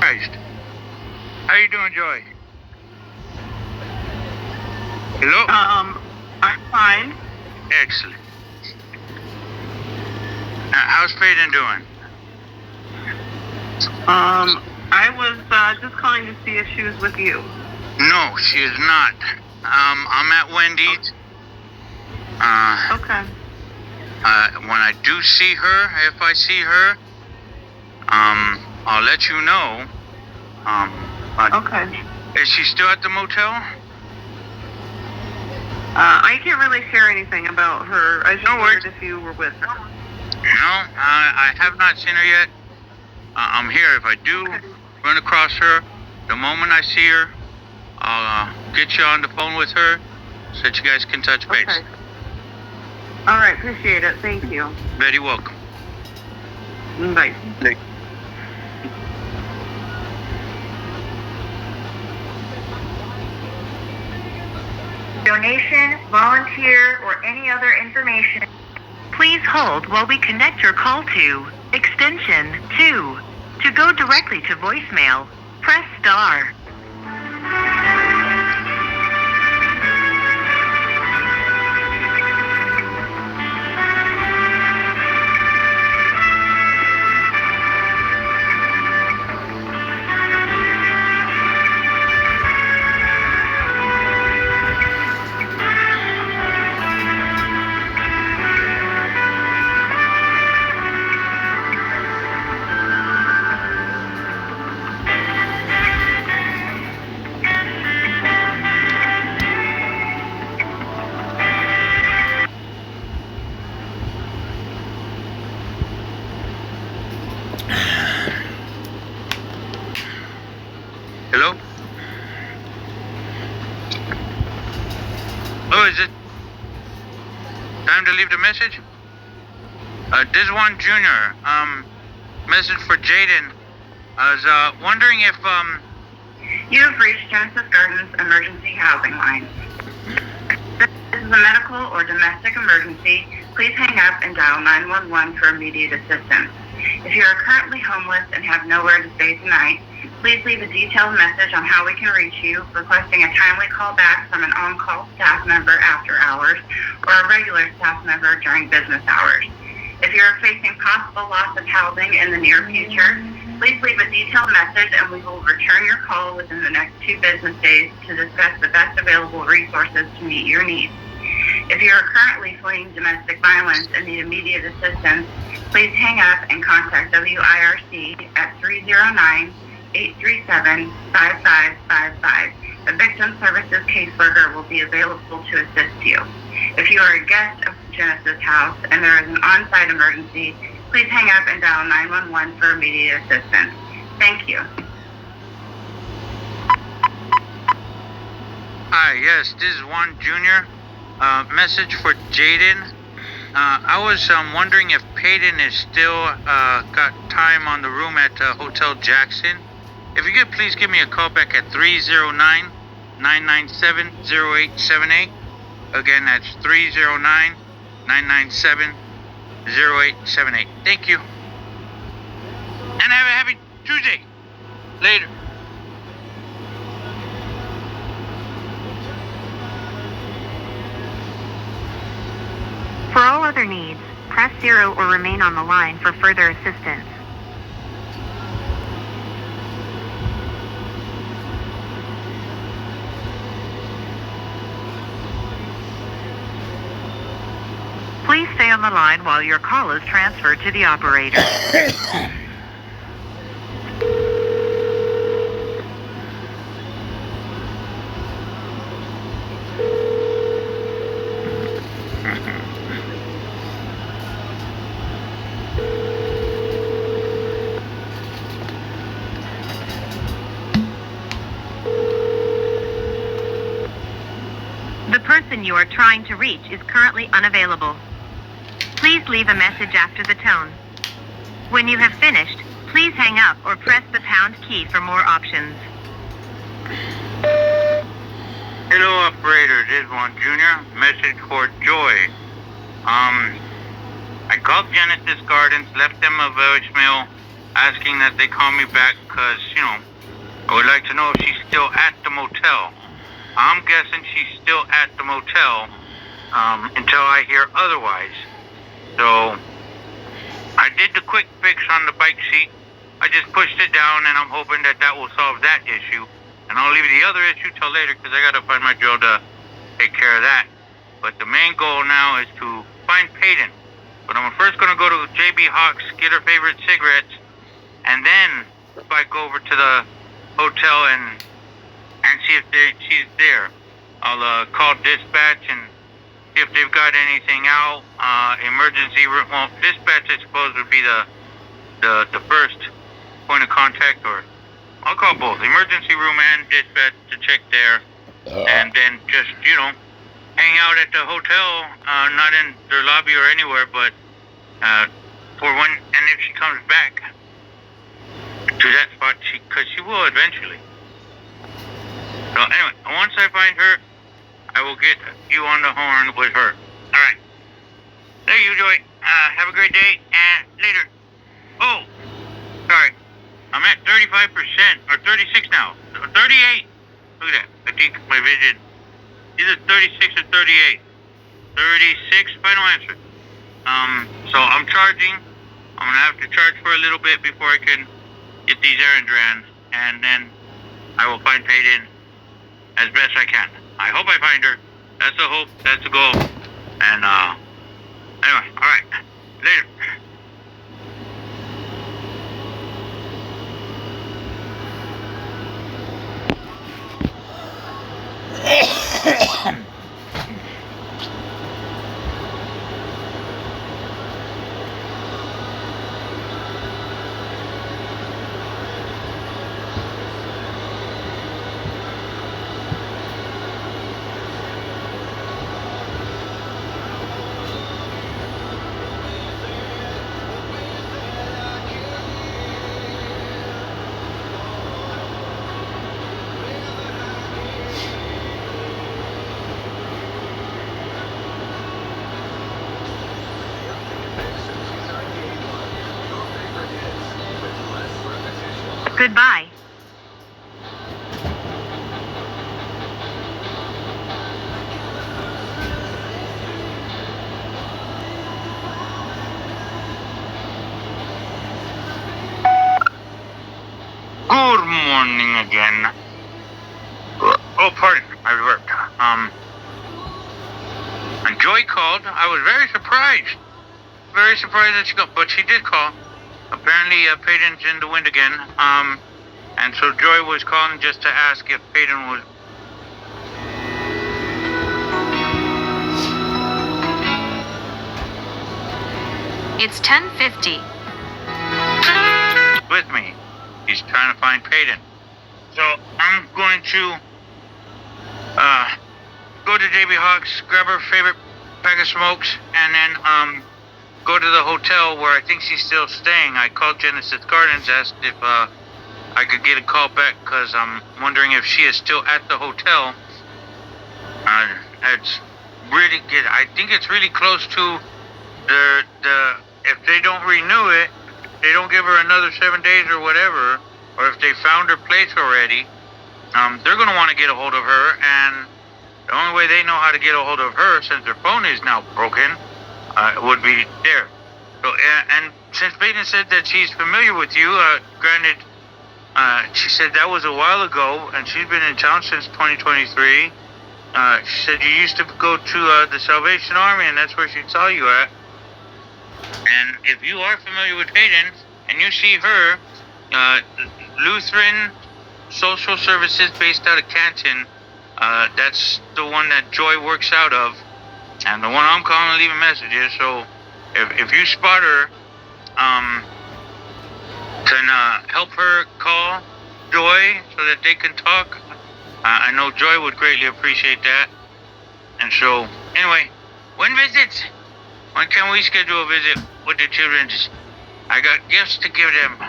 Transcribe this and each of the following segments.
Christ. How you doing, Joy? Hello? I'm fine. Excellent. How's Payden doing? I was just calling to see if she was with you. No, she is not. I'm at Wendy's. Okay. When I do see her, if I see her, I'll let you know. Okay. Is she still at the motel? I can't really share anything about her. I just wondered if you were with her. No, I have not seen her yet. I'm here. If I do run across her, the moment I see her, I'll get you on the phone with her so that you guys can touch base. Okay. All right, appreciate it. Thank you. Very welcome. Bye. Donation, volunteer, or any other information. Please hold while we connect your call to extension 2. To go directly to voicemail, press star. Hello? Oh, is it time to leave the message? This one Junior, message for Jaden. I was, wondering if, You have reached Genesis Gardens Emergency Housing Line. If this is a medical or domestic emergency, please hang up and dial 911 for immediate assistance. If you are currently homeless and have nowhere to stay tonight, please leave a detailed message on how we can reach you, requesting a timely call back from an on-call staff member after hours or a regular staff member during business hours. If you are facing possible loss of housing in the near future, please leave a detailed message and we will return your call within the next 2 business days to discuss the best available resources to meet your needs. If you are currently fleeing domestic violence and need immediate assistance, please hang up and contact WIRC at 309-837-5555. A victim services caseworker will be available to assist you. If you are a guest of Genesis House and there is an on-site emergency, please hang up and dial 911 for immediate assistance. Thank you. hi, yes, this is one Junior. Message for Jaden. I was wondering if Payden is still got time on the room at Hotel Jackson. If you could please give me a call back at 309-997-0878. Again, that's 309-997-0878. Thank you. And have a happy Tuesday. Later. For all other needs, press 0 or remain on the line for further assistance. Please stay on the line while your call is transferred to the operator. The person you are trying to reach is currently unavailable. Please leave a message after the tone. When you have finished, please hang up or press the pound key for more options. Hello, operator. This is one Junior. Message for Joy. I called Genesis Gardens, left them a voicemail. asking that they call me back because, I would like to know if she's still at the motel. I'm guessing she's still at the motel until I hear otherwise. So I did the quick fix on the bike seat. I just pushed it down, and I'm hoping that will solve that issue. And I'll leave the other issue till later because I got to find my drill to take care of that. But the main goal now is to find Payden. But I'm first going to go to JB Hawks, get her favorite cigarettes, and then bike over to the hotel and see if she's there. I'll call dispatch and see if they've got anything out. Emergency room. Well, dispatch I suppose would be the first point of contact, or I'll call both emergency room and dispatch to check there, and then just hang out at the hotel, not in their lobby or anywhere, but for when and if she comes back to that spot, because she will eventually. So anyway, once I find her, I will get you on the horn with her. All right. Thank you, Joy. Have a great day, and later. Oh, sorry. I'm at 35% or 36 now. 38. Look at that. I think my vision. Either 36 or 38. 36. Final answer. So I'm charging. I'm gonna have to charge for a little bit before I can get these errands ran, and then I will find Payden as best I can. I hope I find her. That's the hope. That's the goal. And anyway, all right. Later. Goodbye. Good morning again. Oh, pardon. I reworked. And Joy called. I was very surprised. Very surprised that she called, but she did call. Apparently, Payden's in the wind again. And so Joy was calling just to ask if Payden was It's 10:50. with me. He's trying to find Payden. So I'm going to go to JB Hawks, grab her favorite pack of smokes, and then go to the hotel where I think she's still staying. I called Genesis Gardens, asked if I could get a call back because I'm wondering if she is still at the hotel. It's really good. I think it's really close to the if they don't renew it, they don't give her another 7 days or whatever, or if they found her place already, they're going to want to get a hold of her, and the only way they know how to get a hold of her, since their phone is now broken, would be there. So, and since Payden said that she's familiar with you, granted, she said that was a while ago, and she's been in town since 2023. She said you used to go to the Salvation Army, and that's where she saw you at. And if you are familiar with Payden, and you see her, Lutheran Social Services based out of Canton, that's the one that Joy works out of, and the one I'm calling and leaving messages. So if you spot her, can help her call Joy so that they can talk. I know Joy would greatly appreciate that. And so, anyway, when visits? When can we schedule a visit with the children? I got gifts to give them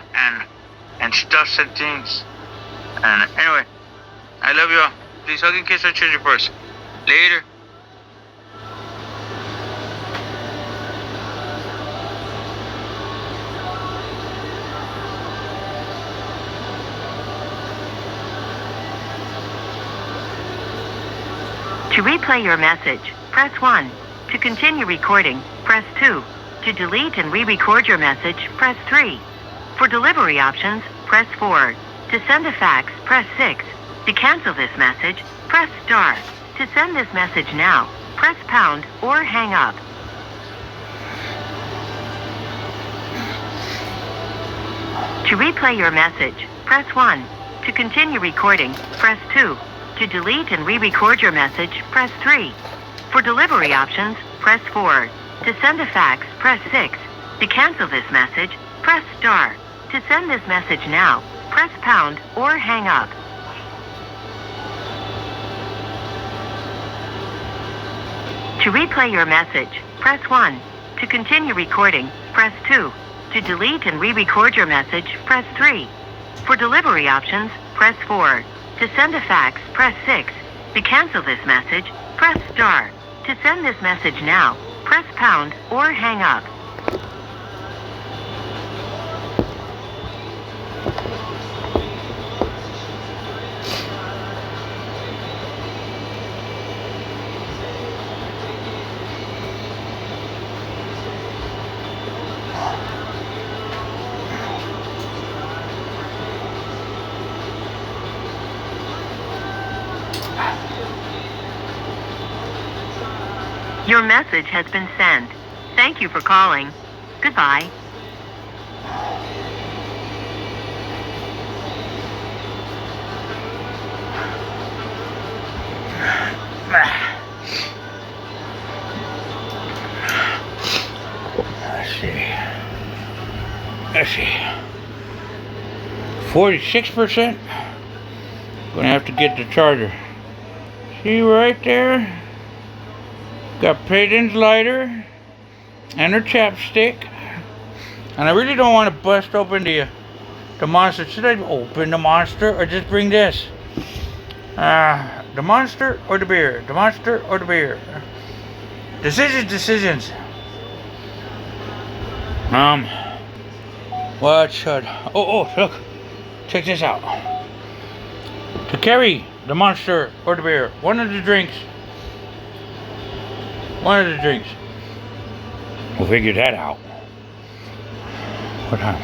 and stuffs and things. And anyway, I love you all. Please hug and kiss our children first. Later. To replay your message, press 1. To continue recording, press 2. To delete and re-record your message, press 3. For delivery options, press 4. To send a fax, press 6. To cancel this message, press star. To send this message now, press pound or hang up. To replay your message, press 1. To continue recording, press 2. To delete and re-record your message, press 3. For delivery options, press 4. To send a fax, press 6. To cancel this message, press star. To send this message now, press pound or hang up. To replay your message, press 1. To continue recording, press 2. To delete and re-record your message, press 3. For delivery options, press 4. To send a fax, press 6. To cancel this message, press star. To send this message now, press pound or hang up. Your message has been sent. Thank you for calling. Goodbye. Let's see. 46%. Gonna have to get the charger. See right there? Got Payden's lighter and her chapstick. And I really don't want to bust open the monster. Should I open the monster or just bring this? The monster or the beer? The monster or the beer? Decisions. What should... Oh, look. Check this out. To carry the monster or the beer, one of the drinks. We'll figure that out. What time?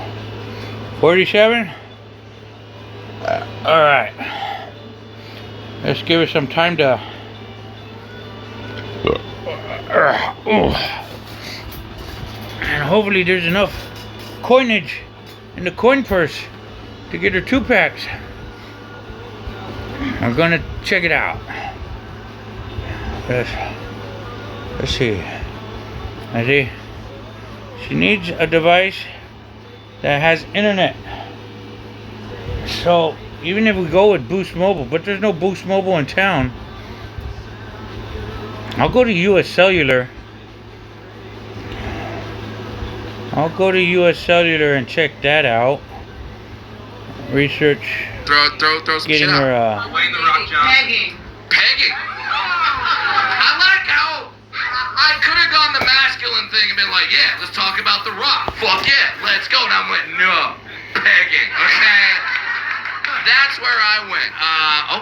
47? Alright. Let's give it some time to... And hopefully there's enough coinage in the coin purse to get her 2-packs. I'm gonna check it out. Let's see. I see. She needs a device that has internet. So even if we go with Boost Mobile, but there's no Boost Mobile in town, I'll go to USCellular. And check that out. Research. Throw some getting shit out. her. Pegging. I like how I could have gone the masculine thing and been like, yeah, let's talk about The Rock. Fuck yeah, let's go. And I went, no, pegging. Okay, that's where I went.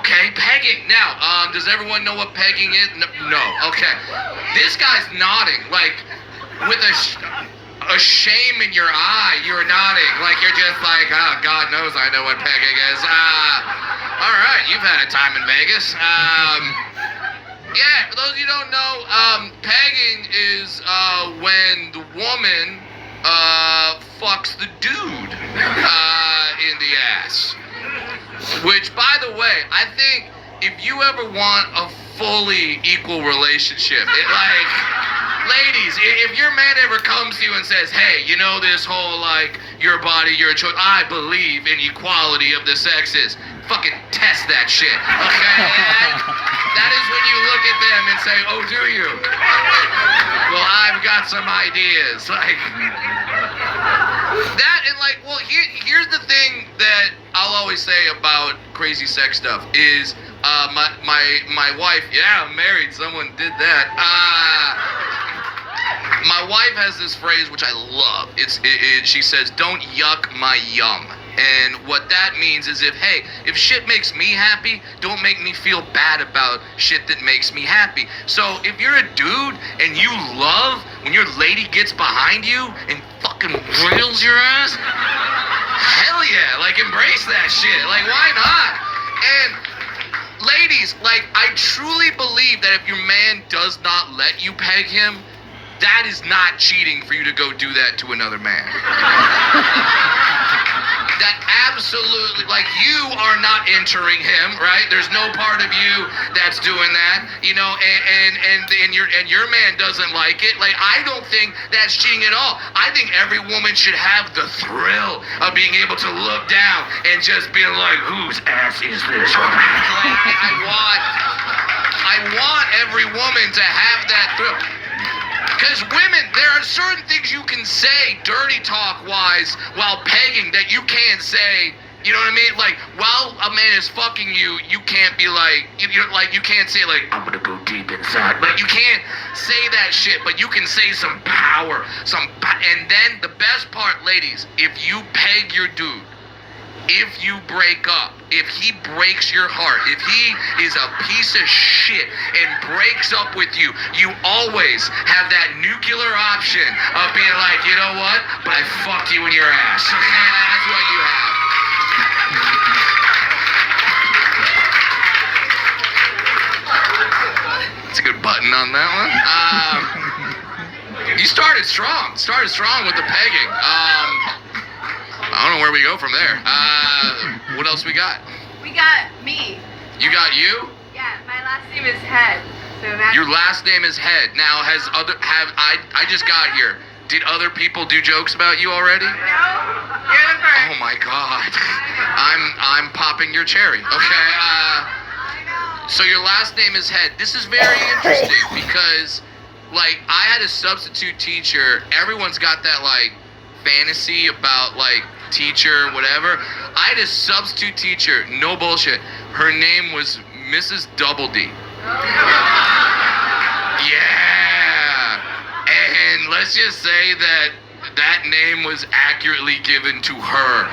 Okay, pegging. Now, does everyone know what pegging is? No. Okay, this guy's nodding like with a shame in your eye. You're nodding like you're just like, oh, God knows I know what pegging is. All right, you've had a time in Vegas. Yeah, for those of you who don't know, pegging is when the woman fucks the dude in the ass. Which, by the way, I think if you ever want a fully equal relationship, ladies, if your man ever comes to you and says, hey, you know this whole, like, your body, your choice, I believe in equality of the sexes, fucking test that shit, okay? That is when you look at them and say, oh, do you? Well, I've got some ideas, like, that, and, like, well, here's the thing that I'll always say about crazy sex stuff is, my wife, yeah, I'm married, someone did that, my wife has this phrase which I love. She says, "Don't yuck my yum." And what that means is if shit makes me happy, don't make me feel bad about shit that makes me happy. So if you're a dude and you love when your lady gets behind you and fucking rails your ass, hell yeah, like embrace that shit. Like why not? And ladies, like I truly believe that if your man does not let you peg him, that is not cheating for you to go do that to another man. That absolutely, like you are not entering him, right? There's no part of you that's doing that, you know, and your man doesn't like it. Like I don't think that's cheating at all. I think every woman should have the thrill of being able to look down and just being like, whose ass is this? Like, I want every woman to have that thrill. Because women, there are certain things you can say dirty talk wise while pegging that you can't say, you know what I mean? Like while a man is fucking you, you can't be like, you can't say like, I'm gonna go deep inside. Like you can't say that shit, but you can say some power, and then the best part, ladies, if you peg your dude, if you break up, if he breaks your heart, if he is a piece of shit and breaks up with you, you always have that nuclear option of being like, you know what? But I fucked you in your ass. Okay, that's what you have. That's a good button on that one. You started strong. With the pegging. I don't know where we go from there. What else we got? We got me. You got you? Yeah, my last name is Head. So that's Your last name is Head. Now I just got here. Did other people do jokes about you already? No, you're the first. Oh my god. I'm popping your cherry. Okay. So your last name is Head. This is very interesting because like I had a substitute teacher. Everyone's got that like fantasy about like teacher, whatever. I had a substitute teacher, no bullshit. Her name was Mrs. Double D. Yeah. And let's just say that name was accurately given to her.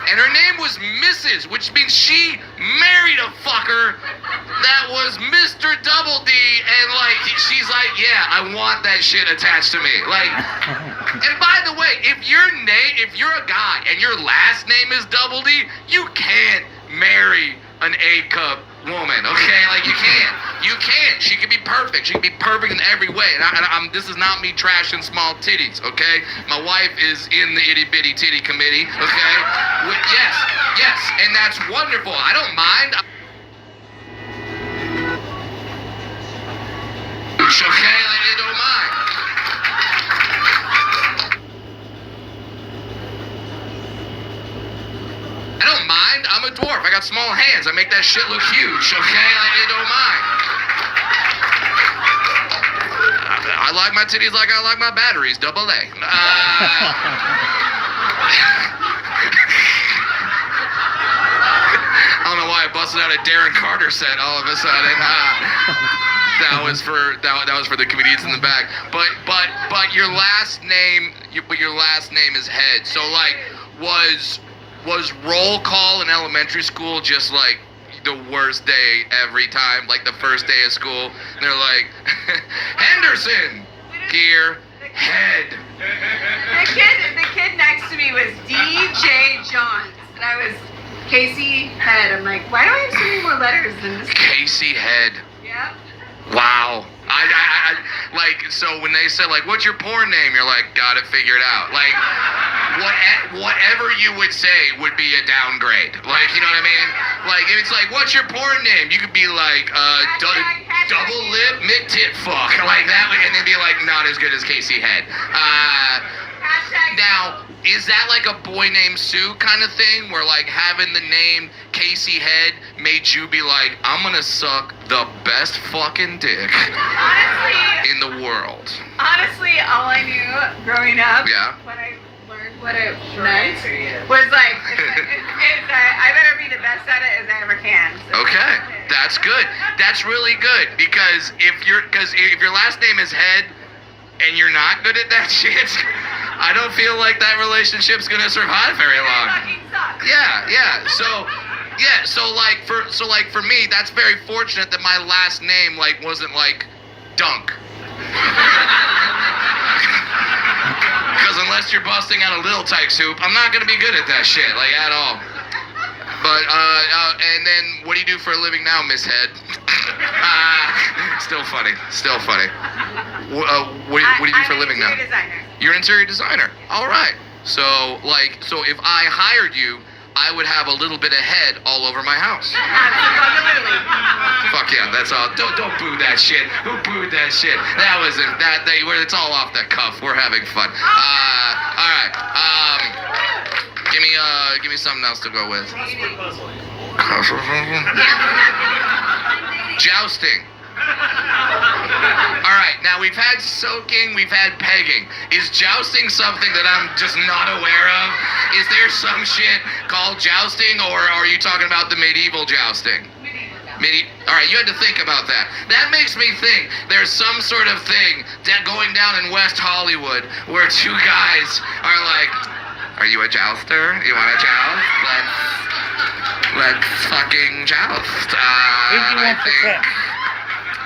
And her name was Mrs., which means she married a fucker that was Mr. Double D, and like she's like, yeah, I want that shit attached to me. Like, and by the way, if you're a guy and your last name is Double D, you can't marry an A-cup woman, okay? Like you can't. She can be perfect. She can be perfect in every way. And this is not me trashing small titties, okay? My wife is in the itty bitty titty committee, okay? Yes, and that's wonderful. I don't mind. Okay, like I don't mind. I don't mind. I'm a dwarf. I got small hands. I make that shit look huge, okay? Like I don't mind. I like my titties like I like my batteries, double A. I don't know why I busted out a Darren Carter set all of a sudden. That was for the comedians in the back. But your last name is Head. So like was roll call in elementary school just like the worst day every time, like the first day of school? And they're like, Henderson, here, Head. The kid next to me was DJ Johns, and I was Casey Head. I'm like, why do I have so many more letters than this? Casey Head. Yeah. Wow. I like, so when they said like, what's your porn name? You're like, got it figured out. Like, whatever you would say would be a downgrade. Like, you know what I mean? Like, if it's like, what's your porn name? You could be like, double lip mid tit fuck. Like that, and they'd be like, not as good as Casey Head. Now, is that like a boy named Sue kind of thing, where like having the name Casey Head made you be like, I'm gonna suck the best fucking dick in the world? Honestly, all I knew growing up, when I learned what it meant, was like, I better be the best at it as I ever can. So Okay, that's good. That's really good, because if your last name is Head and you're not good at that shit, I don't feel like that relationship's gonna survive very long. Fucking sucks. Yeah. So like for me, that's very fortunate that my last name like wasn't like Dunk. Because unless you're busting out a little tyke soup, I'm not gonna be good at that shit, like at all. But and then what do you do for a living now, Miss Head? Still funny. What do you do for a living now? I'm an interior designer. You're an interior designer. All right. So if I hired you, I would have a little bit of head all over my house. Absolutely. Fuck yeah, that's all. Don't boo that shit. Who booed that shit? That wasn't that they were. It's all off the cuff. We're having fun. All right. Give me something else to go with. Jousting. All right, now we've had soaking, we've had pegging. Is jousting something that I'm just not aware of? Is there some shit called jousting, or are you talking about the medieval jousting? All right, you had to think about that. That makes me think there's some sort of thing going down in West Hollywood where two guys are like, "Are you a jouster? You want to joust? Let's fucking joust."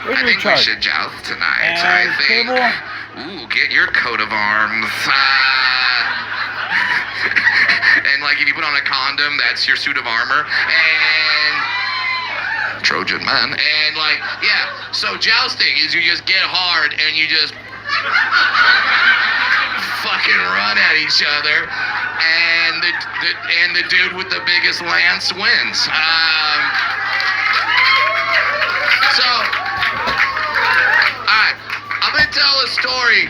I think we should joust tonight. I think. Ooh, get your coat of arms. And like if you put on a condom, that's your suit of armor. And Trojan man. And like, yeah. So jousting is you just get hard and you just fucking run at each other, and the dude with the biggest lance wins. So. Alright, I'm gonna tell a story.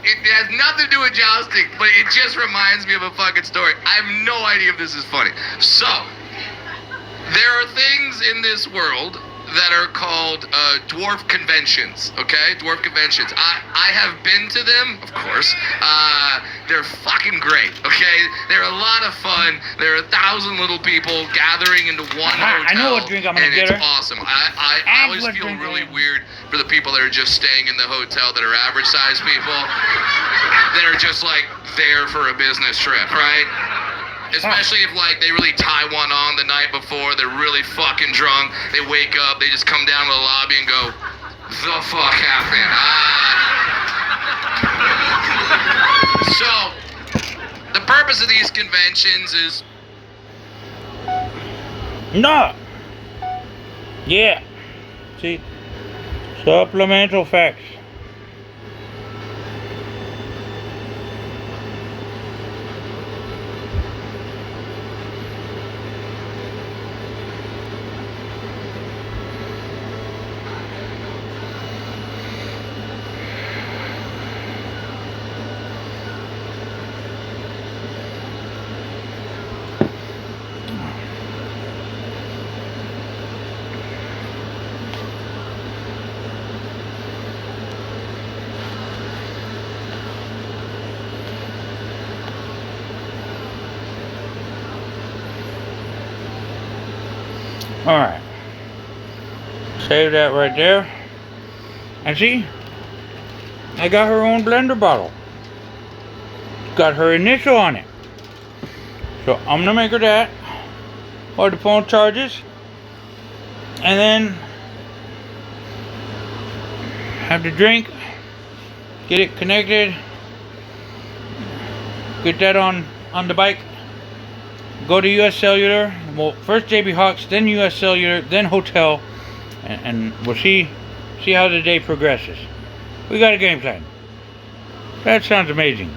It has nothing to do with jousting, but it just reminds me of a fucking story. I have no idea if this is funny. So, there are things in this world that are called dwarf conventions, okay? Dwarf conventions. I have been to them, of course. They're fucking great, okay? They're a lot of fun. There are 1,000 little people gathering into one hotel. I know what drink I'm gonna get her. And it's awesome. I always feel really weird for the people that are just staying in the hotel that are average sized people that are just like there for a business trip, right? Especially if like they really tie one on the night before, they're really fucking drunk, they wake up, they just come down to the lobby and go, "The fuck happened?" So, the purpose of these conventions is... No! Yeah. See? Supplemental facts. Alright. Save that right there. And see? I got her own blender bottle. Got her initial on it. So I'm gonna make her that while the phone charges. And then have the drink. Get it connected. Get that on the bike. Go to USCellular. Well, first JB Hawks, then USCellular, then hotel, and we'll see how the day progresses. We got a game plan. That sounds amazing.